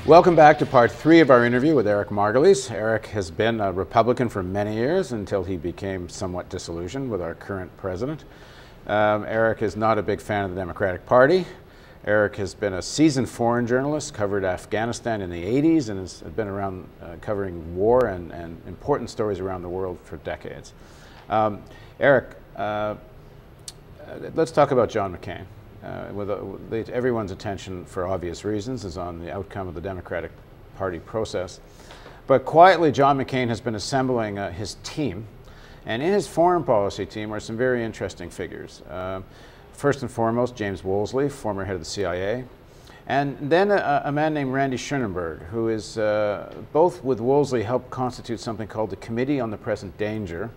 Welcome back to part 3 of our interview with Eric Margolis. Eric has been a Republican for many years until he became somewhat disillusioned with our current president. Eric is not a big fan of the Democratic Party. Eric has been a seasoned foreign journalist, covered Afghanistan in the 80s, and has been around covering war and important stories around the world for decades. Eric, let's talk about John McCain. Everyone's attention, for obvious reasons, is on the outcome of the Democratic Party process. But quietly, John McCain has been assembling his team. And in his foreign policy team are some very interesting figures. First and foremost, James Woolsey, former head of the CIA. And then a man named Randy Schoenenberg, who is, both with Woolsey, helped constitute something called the Committee on the Present Danger,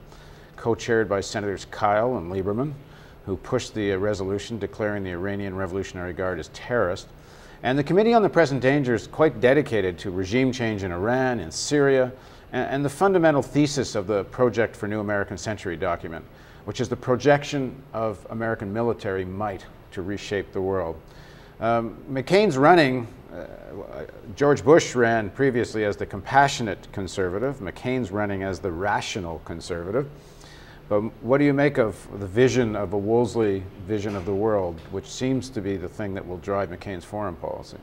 co-chaired by Senators Kyle and Lieberman, who pushed the resolution declaring the Iranian Revolutionary Guard as terrorist. And the Committee on the Present Danger is quite dedicated to regime change in Iran and Syria, and the fundamental thesis of the Project for New American Century document, which is the projection of American military might to reshape the world. McCain's running, George Bush ran previously as the compassionate conservative. McCain's running as the rational conservative. But what do you make of the vision of a Woolsey vision of the world, which seems to be the thing that will drive McCain's foreign policy?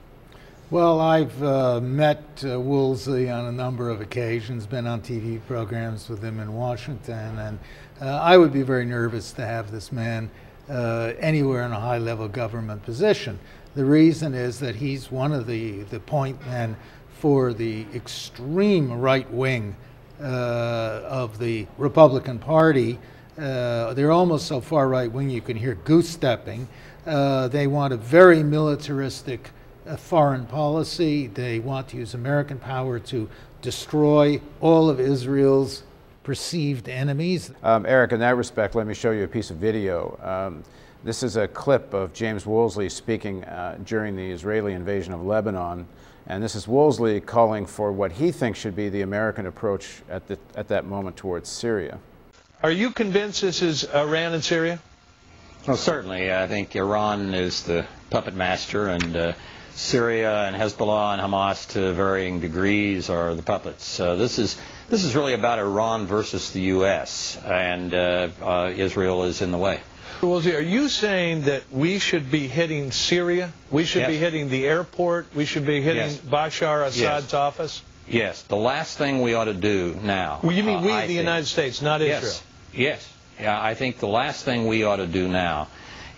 Well, I've met Woolsey on a number of occasions, been on TV programs with him in Washington, and I would be very nervous to have this man anywhere in a high-level government position. The reason is that he's one of the point men for the extreme right wing of the Republican Party. They're almost so far right-wing you can hear goose-stepping. They want a very militaristic foreign policy. They want to use American power to destroy all of Israel's perceived enemies. Eric, in that respect, let me show you a piece of video. This is a clip of James Woolsey speaking during the Israeli invasion of Lebanon. And this is Woolsey calling for what he thinks should be the American approach at that moment towards Syria. Are you convinced this is Iran and Syria? Well, certainly. I think Iran is the puppet master, and Syria and Hezbollah and Hamas, to varying degrees, are the puppets. This is really about Iran versus the U.S., and Israel is in the way. Woolsey, are you saying that we should be hitting Syria? We should be hitting the airport? We should be hitting Bashar Assad's office? Yes. The last thing we ought to do now... Well, you mean we, the United States, not Israel? Yes. Yeah, I think the last thing we ought to do now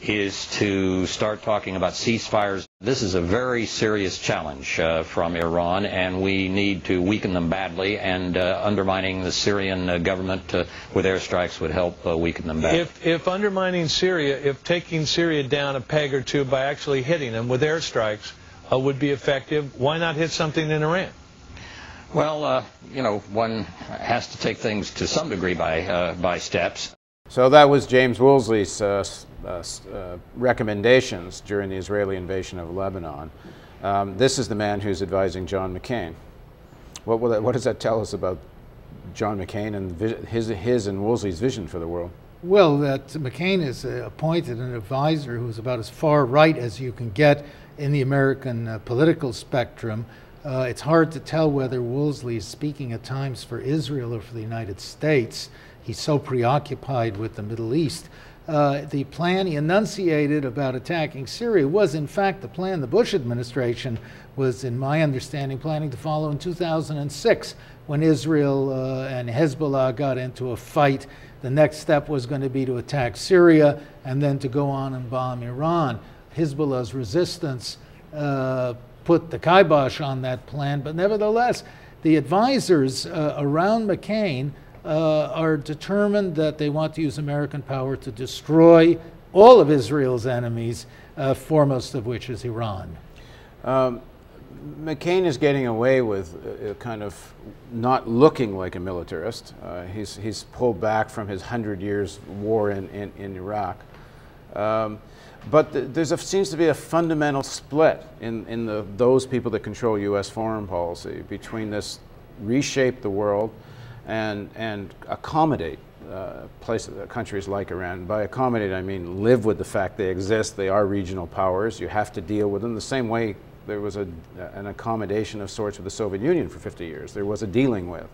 is to start talking about ceasefires. This is a very serious challenge from Iran, and we need to weaken them badly, and undermining the Syrian government with airstrikes would help weaken them badly. If undermining Syria, if taking Syria down a peg or two by actually hitting them with airstrikes would be effective, why not hit something in Iran? Well, you know, one has to take things to some degree by steps. So that was James Woolsey's recommendations during the Israeli invasion of Lebanon. This is the man who's advising John McCain. What does that tell us about John McCain and his and Woolsey's vision for the world? Well, that McCain is appointed an advisor who's about as far right as you can get in the American political spectrum. It's hard to tell whether Woolsey is speaking at times for Israel or for the United States. He's so preoccupied with the Middle East. The plan he enunciated about attacking Syria was, in fact, the plan the Bush administration was, in my understanding, planning to follow in 2006 when Israel and Hezbollah got into a fight. The next step was going to be to attack Syria and then to go on and bomb Iran. Hezbollah's resistance put the kibosh on that plan, but nevertheless, the advisors around McCain are determined that they want to use American power to destroy all of Israel's enemies, foremost of which is Iran. McCain is getting away with kind of not looking like a militarist. He's pulled back from his 100 years war in Iraq. But there seems to be a fundamental split in those people that control U.S. foreign policy between this reshape the world and accommodate countries like Iran. By accommodate, I mean live with the fact they exist. They are regional powers. You have to deal with them the same way There was an accommodation of sorts with the Soviet Union for 50 years. There was a dealing with.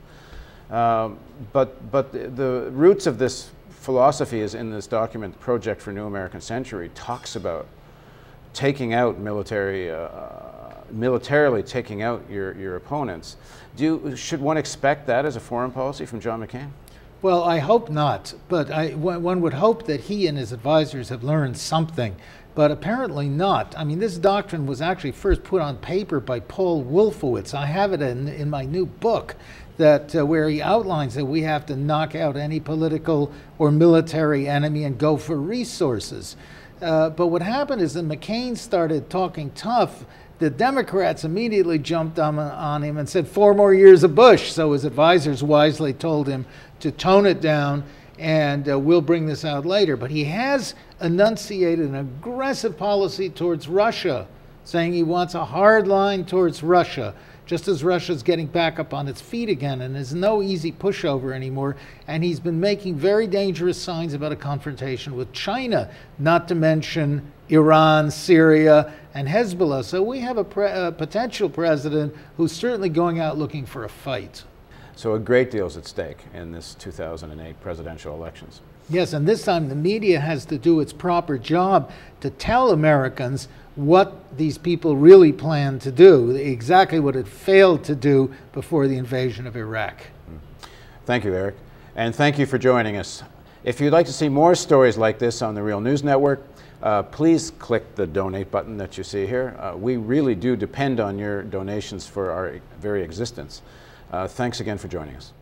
But the roots of this philosophy is in this document, Project for New American Century, talks about taking out militarily taking out your opponents. Should one expect that as a foreign policy from John McCain? Well, I hope not, but one would hope that he and his advisors have learned something, but apparently not. I mean, this doctrine was actually first put on paper by Paul Wolfowitz. I have it in my new book, that where he outlines that we have to knock out any political or military enemy and go for resources. But what happened is that McCain started talking tough. The Democrats immediately jumped on him and said 4 more years of Bush. So his advisors wisely told him to tone it down, and we'll bring this out later. But he has enunciated an aggressive policy towards Russia, saying he wants a hard line towards Russia, just as Russia's getting back up on its feet again, and there's no easy pushover anymore. And he's been making very dangerous signs about a confrontation with China, not to mention Iran, Syria, and Hezbollah. So we have a potential president who's certainly going out looking for a fight. So a great deal is at stake in this 2008 presidential elections. Yes, and this time the media has to do its proper job to tell Americans what these people really plan to do, exactly what it failed to do before the invasion of Iraq. Thank you, Eric. And thank you for joining us. If you'd like to see more stories like this on the Real News Network, please click the donate button that you see here. We really do depend on your donations for our very existence. Thanks again for joining us.